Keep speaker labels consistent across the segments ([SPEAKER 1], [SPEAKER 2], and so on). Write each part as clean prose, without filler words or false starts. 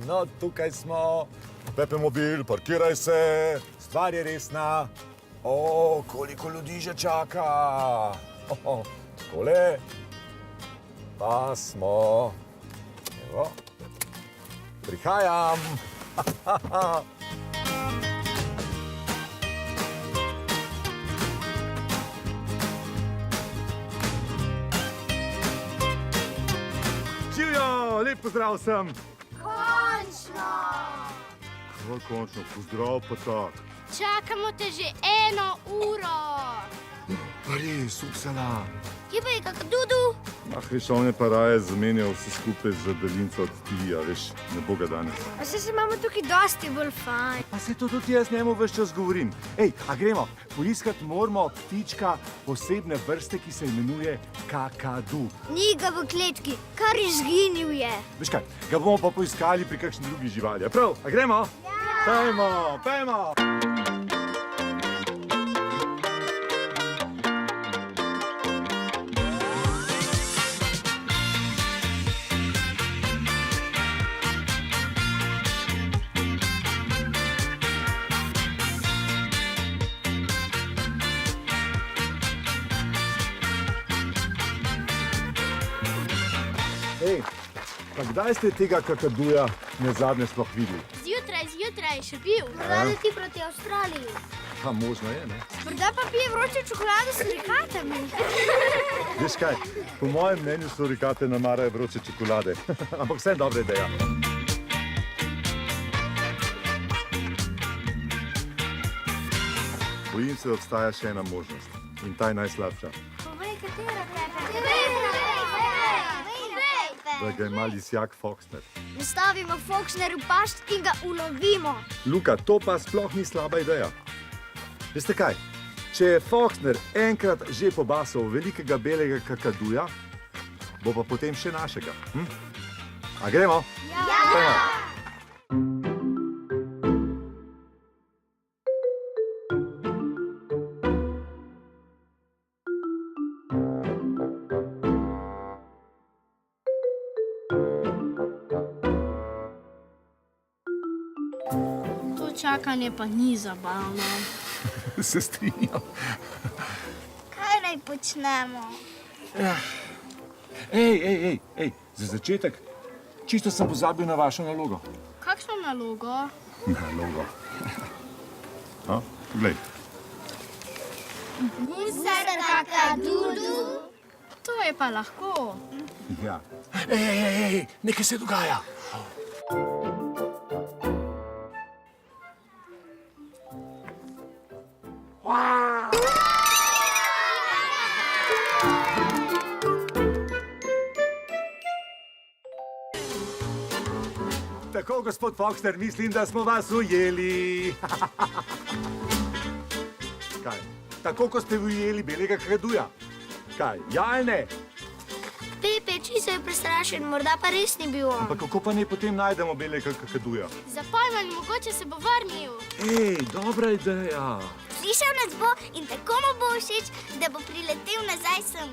[SPEAKER 1] no tukaj smo. Pepe mobil, parkiraj se. Stvar je resna. O, koliko ljudi že čaka. Takole. Pa smo. Evo. Prihajam. Živjo, lep pozdrav vsem.
[SPEAKER 2] Končno!
[SPEAKER 1] Kaj končno, pozdrav pa tak.
[SPEAKER 2] Čakamo te že 1 uro.
[SPEAKER 1] Res, Uksala.
[SPEAKER 2] Kje pa je Kakadudu?
[SPEAKER 1] Veš, on je pa raje zamenjal vse skupaj za daljinca od Tija, veš, ne bo ga danes.
[SPEAKER 2] Pa se imamo tukaj dosti bolj fajn.
[SPEAKER 1] Pa se to tudi jaz njemu ves čas govorim. Ej, a gremo, poiskati moramo ptička posebne vrste, ki se imenuje kakadu.
[SPEAKER 2] Ni ga v kletki, kar izginil je.
[SPEAKER 1] Veš kaj, ga bomo pa poiskali pri kakšni drugi živali. A prav, a gremo? Ja! Pejmo, pejmo! Ej, pa kdaj ste tega kakaduja nazadnje sploh videli?
[SPEAKER 2] Zjutraj je še bil. Morda leti proti Avstraliji.
[SPEAKER 1] Pa možno je, ne?
[SPEAKER 2] Morda pa pije vročo čokolado s surikatami.
[SPEAKER 1] Veš kaj, po mojem mnenju surikate namarajo vroče čokolade. Ampak vse dobra ideja. Bojim se, da obstaja še ena možnost. In ta je najslabša.
[SPEAKER 2] Povej, katera
[SPEAKER 1] Da ga ima lisjak Foxner.
[SPEAKER 2] Nastavimo Foxner v past in ga ulovimo.
[SPEAKER 1] Luka, to pa sploh ni slaba ideja. Veste kaj? Če je Foxner enkrat že pobasal velikega belega kakaduja, bo pa potem še našega. A gremo?
[SPEAKER 2] Ja!
[SPEAKER 1] Gremo.
[SPEAKER 2] To čakanje pa ni zabavno.
[SPEAKER 1] Se strinjam.
[SPEAKER 2] Kaj naj počnemo?
[SPEAKER 1] Ej, za začetek, čisto sem pozabil na vašo nalogo.
[SPEAKER 2] Kakšno nalogo?
[SPEAKER 1] Nalogo. Poglej.
[SPEAKER 2] Gusar Kakadudu. To je pa lahko.
[SPEAKER 1] Ja. Ej, nekaj se dogaja. Tako, gospod Foxner, mislim, da smo vas ujeli. Kaj? Tako, ko ste ujeli belega kakaduja. Kaj, ja ali ne?
[SPEAKER 2] Pepe, čisto je prestrašen, morda pa res ni bil on.
[SPEAKER 1] Ampak kako pa ne potem najdemo belega kakaduja?
[SPEAKER 2] Za pojmanj, mogoče se bo vrnil.
[SPEAKER 1] Ej, dobra ideja.
[SPEAKER 2] Slišal nas bo in tako mu bo všeč, da bo priletel nazaj sem.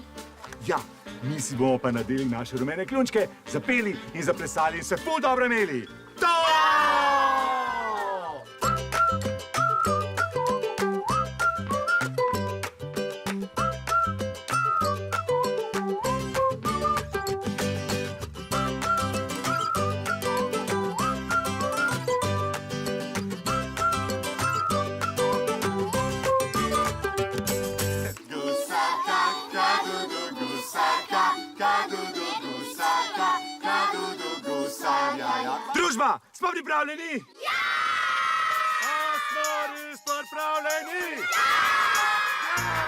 [SPEAKER 1] Ja, mi si bomo pa nadeli naše rumene ključke, zapeli in zaplesali in se ful dobro imeli. To! Družba, smo pripravljeni? Ja! A smo res pripravljeni? Ja!